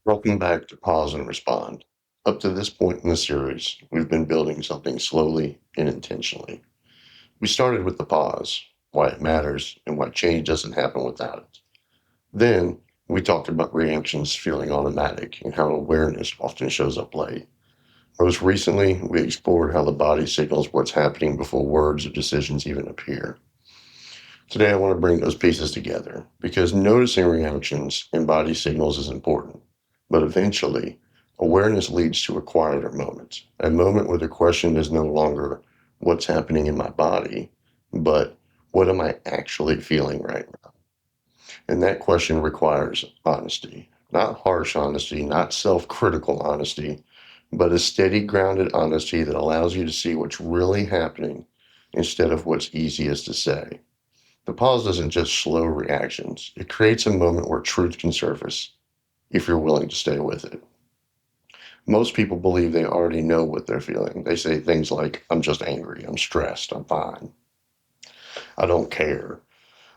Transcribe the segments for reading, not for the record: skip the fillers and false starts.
Welcome back to Pause and Respond. Up to this point in the series, we've been building something slowly and intentionally. We started with the pause, why it matters, and why change doesn't happen without it. Then, we talked about reactions feeling automatic and how awareness often shows up late. Most recently, we explored how the body signals what's happening before words or decisions even appear. Today, I want to bring those pieces together because noticing reactions and body signals is important. But eventually, awareness leads to a quieter moment, a moment where the question is no longer what's happening in my body, but what am I actually feeling right now? And that question requires honesty, not harsh honesty, not self critical honesty, but a steady, grounded honesty that allows you to see what's really happening instead of what's easiest to say. The pause doesn't just slow reactions, it creates a moment where truth can surface if you're willing to stay with it. Most people believe they already know what they're feeling. They say things like, I'm just angry, I'm stressed, I'm fine, I don't care.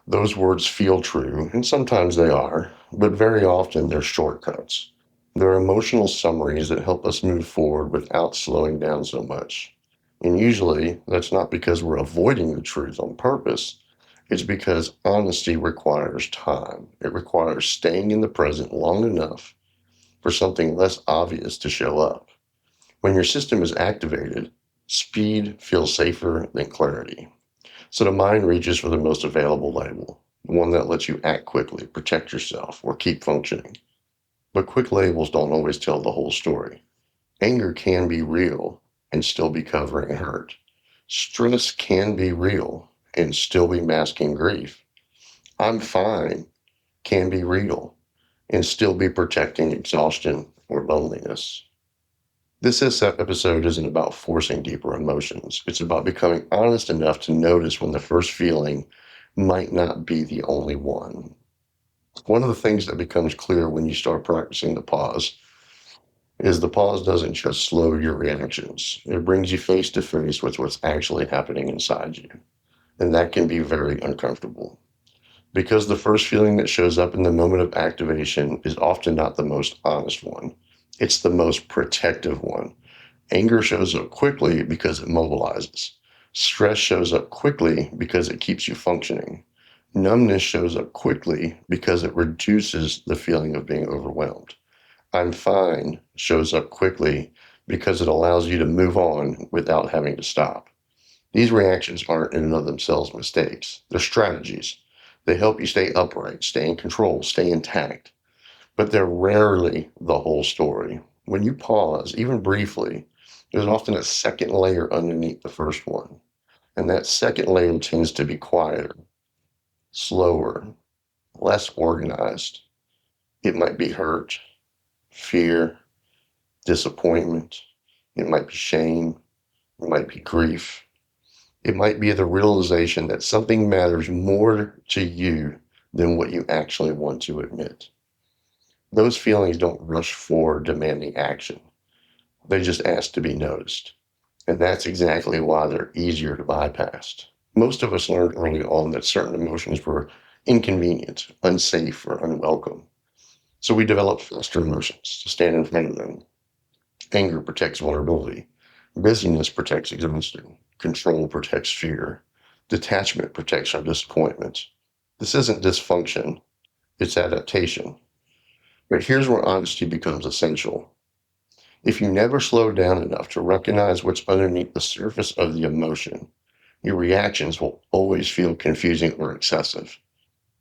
Those words feel true, and sometimes they are, but very often they're shortcuts. They're emotional summaries that help us move forward without slowing down so much. And usually, that's not because we're avoiding the truth on purpose. It's because honesty requires time. It requires staying in the present long enough for something less obvious to show up. When your system is activated, speed feels safer than clarity. So the mind reaches for the most available label, the one that lets you act quickly, protect yourself, or keep functioning. But quick labels don't always tell the whole story. Anger can be real and still be covering hurt. Stress can be real and still be masking grief. I'm fine can be real and still be protecting exhaustion or loneliness. This episode isn't about forcing deeper emotions. It's about becoming honest enough to notice when the first feeling might not be the only one. One of the things that becomes clear when you start practicing the pause is the pause doesn't just slow your reactions. It brings you face to face with what's actually happening inside you. And that can be very uncomfortable. Because the first feeling that shows up in the moment of activation is often not the most honest one. It's the most protective one. Anger shows up quickly because it mobilizes. Stress shows up quickly because it keeps you functioning. Numbness shows up quickly because it reduces the feeling of being overwhelmed. I'm fine shows up quickly because it allows you to move on without having to stop. These reactions aren't in and of themselves mistakes. They're strategies. They help you stay upright, stay in control, stay intact. But they're rarely the whole story. When you pause, even briefly, there's often a second layer underneath the first one. And that second layer tends to be quieter, slower, less organized. It might be hurt, fear, disappointment. It might be shame. It might be grief. It might be the realization that something matters more to you than what you actually want to admit. Those feelings don't rush for demanding action. They just ask to be noticed. And that's exactly why they're easier to bypass. Most of us learned early on that certain emotions were inconvenient, unsafe, or unwelcome. So we developed faster emotions to stand in front of them. Anger protects vulnerability. Busyness protects exhaustion. Control protects fear. Detachment protects our disappointment. This isn't dysfunction, it's adaptation. But here's where honesty becomes essential. If you never slow down enough to recognize what's underneath the surface of the emotion, your reactions will always feel confusing or excessive.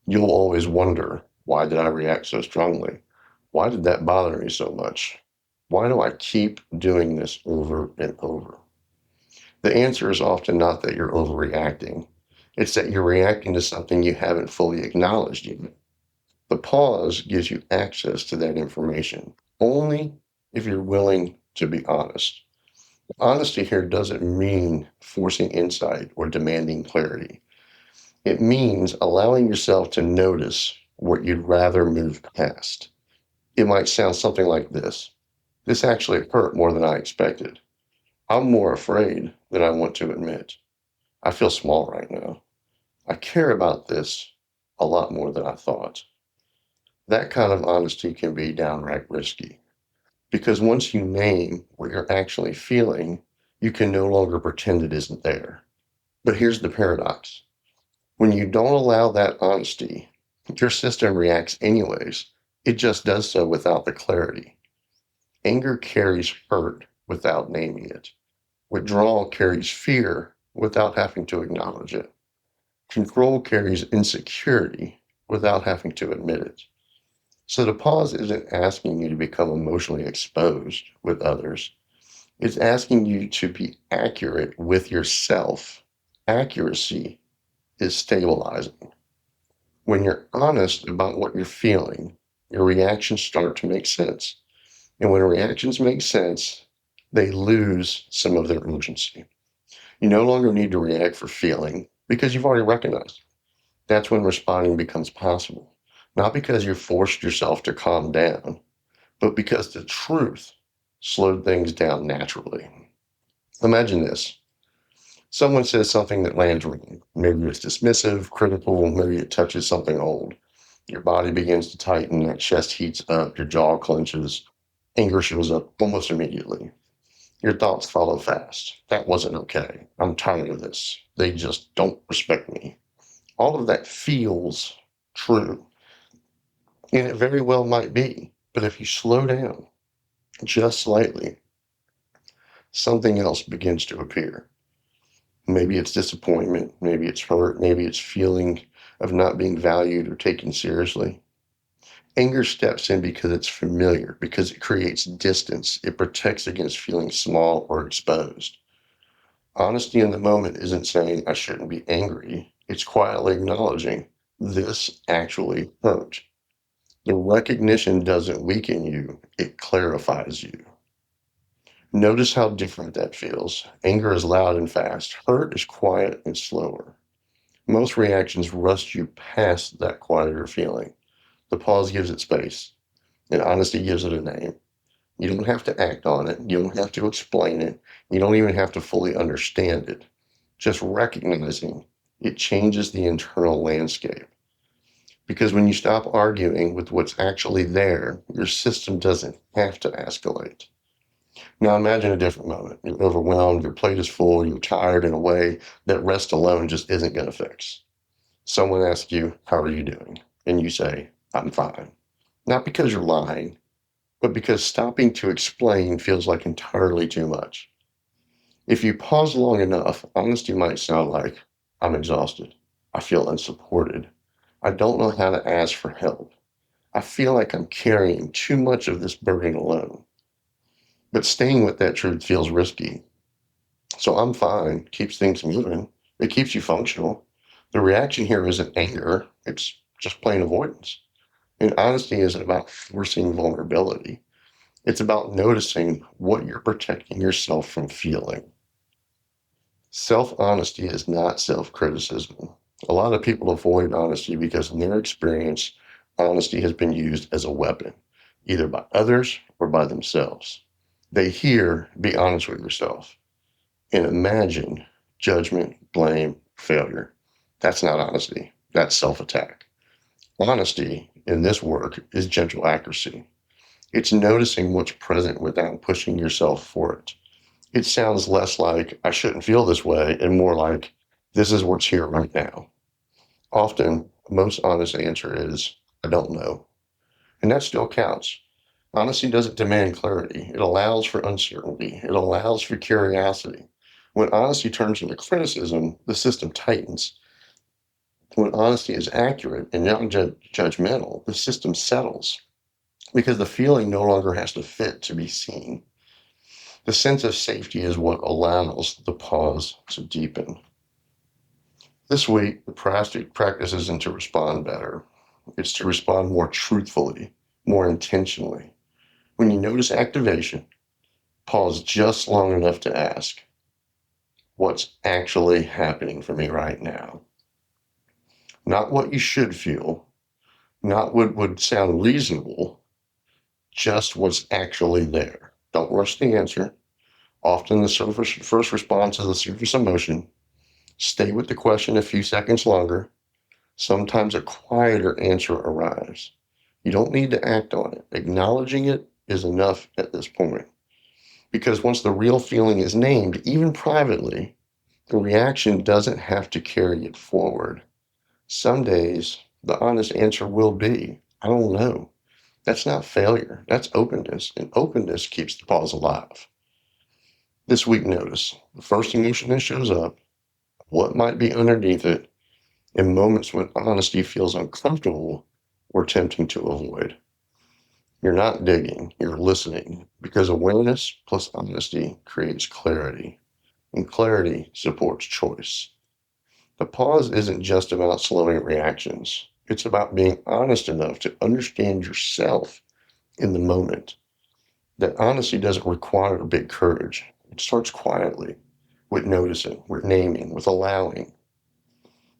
You'll always wonder, why did I react so strongly? Why did that bother me so much? Why do I keep doing this over and over? The answer is often not that you're overreacting. It's that you're reacting to something you haven't fully acknowledged yet. The pause gives you access to that information only if you're willing to be honest. Honesty here doesn't mean forcing insight or demanding clarity. It means allowing yourself to notice what you'd rather move past. It might sound something like this. This actually hurt more than I expected. I'm more afraid than I want to admit. I feel small right now. I care about this a lot more than I thought. That kind of honesty can be downright risky because once you name what you're actually feeling, you can no longer pretend it isn't there. But here's the paradox: when you don't allow that honesty, your system reacts anyways. It just does so without the clarity. Anger carries hurt without naming it. Withdrawal carries fear without having to acknowledge it. Control carries insecurity without having to admit it. So the pause isn't asking you to become emotionally exposed with others. It's asking you to be accurate with yourself. Accuracy is stabilizing. When you're honest about what you're feeling, your reactions start to make sense. And when reactions make sense, they lose some of their urgency. You no longer need to react for feeling because you've already recognized it. That's when responding becomes possible. Not because you forced yourself to calm down, but because the truth slowed things down naturally. Imagine this: someone says something that lands wrong. Maybe it's dismissive, critical, maybe it touches something old. Your body begins to tighten, that chest heats up, your jaw clenches, anger shows up almost immediately. Your thoughts follow fast. That wasn't okay. I'm tired of this. They just don't respect me. All of that feels true, and it very well might be. But if you slow down just slightly, something else begins to appear. Maybe it's disappointment, maybe it's hurt, maybe it's feeling of not being valued or taken seriously. Anger steps in because it's familiar, because it creates distance. It protects against feeling small or exposed. Honesty in the moment isn't saying I shouldn't be angry. It's quietly acknowledging this actually hurt. The recognition doesn't weaken you, it clarifies you. Notice how different that feels. Anger is loud and fast. Hurt is quiet and slower. Most reactions rush you past that quieter feeling. The pause gives it space, and honesty gives it a name. You don't have to act on it. You don't have to explain it. You don't even have to fully understand it. Just recognizing it changes the internal landscape. Because when you stop arguing with what's actually there, your system doesn't have to escalate. Now imagine a different moment. You're overwhelmed, your plate is full, you're tired in a way that rest alone just isn't going to fix. Someone asks you, "How are you doing?" And you say, "I'm fine." Not because you're lying, but because stopping to explain feels like entirely too much. If you pause long enough, honesty might sound like, "I'm exhausted. I feel unsupported. I don't know how to ask for help. I feel like I'm carrying too much of this burden alone." But staying with that truth feels risky. So "I'm fine" keeps things moving. It keeps you functional. The reaction here isn't anger, it's just plain avoidance. And honesty isn't about forcing vulnerability. It's about noticing what you're protecting yourself from feeling. Self honesty is not self criticism. A lot of people avoid honesty because, in their experience, honesty has been used as a weapon, either by others or by themselves. They hear, "Be honest with yourself," and imagine judgment, blame, failure. That's not honesty, that's self attack. Honesty in this work is gentle accuracy. It's noticing what's present without pushing yourself for it. It sounds less like "I shouldn't feel this way" and more like "this is what's here right now." Often, the most honest answer is "I don't know." And that still counts. Honesty doesn't demand clarity, it allows for uncertainty, it allows for curiosity. When honesty turns into criticism, the system tightens. When honesty is accurate and not judgmental, the system settles because the feeling no longer has to fit to be seen. The sense of safety is what allows the pause to deepen. This week, the practice isn't to respond better, it's to respond more truthfully, more intentionally. When you notice activation, pause just long enough to ask, "What's actually happening for me right now?" Not what you should feel, not what would sound reasonable, just what's actually there. Don't rush the answer. Often the first response is a surface emotion. Stay with the question a few seconds longer. Sometimes a quieter answer arrives. You don't need to act on it. Acknowledging it is enough at this point. Because once the real feeling is named, even privately, the reaction doesn't have to carry it forward. Some days, the honest answer will be, I don't know. That's not failure. That's openness. And openness keeps the pause alive. This week, notice the first emotion that shows up, what might be underneath it, in moments when honesty feels uncomfortable or tempting to avoid. You're not digging, you're listening, because awareness plus honesty creates clarity, and clarity supports choice. The pause isn't just about slowing reactions, it's about being honest enough to understand yourself in the moment. That honesty doesn't require big courage, it starts quietly, with noticing, with naming, with allowing.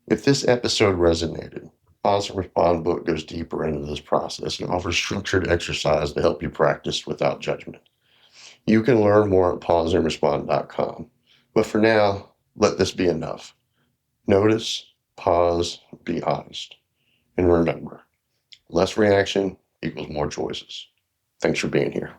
If this episode resonated, Pause and Respond book goes deeper into this process and offers structured exercise to help you practice without judgment. You can learn more at pauseandrespond.com. But for now, let this be enough. Notice, pause, be honest. And remember, less reaction equals more choices. Thanks for being here.